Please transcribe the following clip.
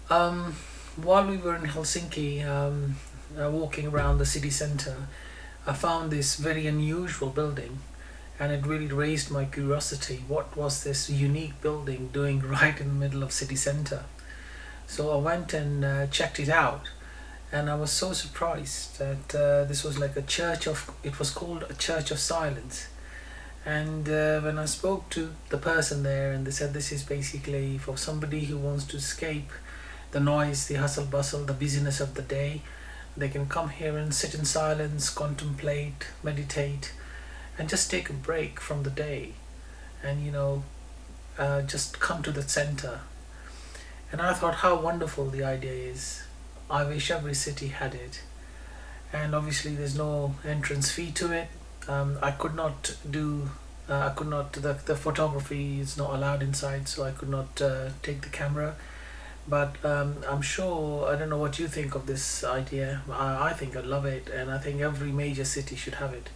Um, while we were in Helsinki, walking around the city centre, I found this very unusual building, and it really raised my curiosity. What was this unique building doing right in the middle of city centre? So I went and checked it out, and I was so surprised that this was like a church of. It was called a Church of Silence. And when I spoke to the person there, and they said this is basically for somebody who wants to escape the noise, the hustle bustle, the busyness of the day, they can come here and sit in silence, contemplate, meditate, and just take a break from the day, and just come to the center. And I thought how wonderful the idea is. I wish every city had it. And obviously, there's no entrance fee to it. I could not do. I could not. The photography is not allowed inside, so I could not take the camera. But I'm sure. I don't know what you think of this idea. I think I love it, and I think every major city should have it.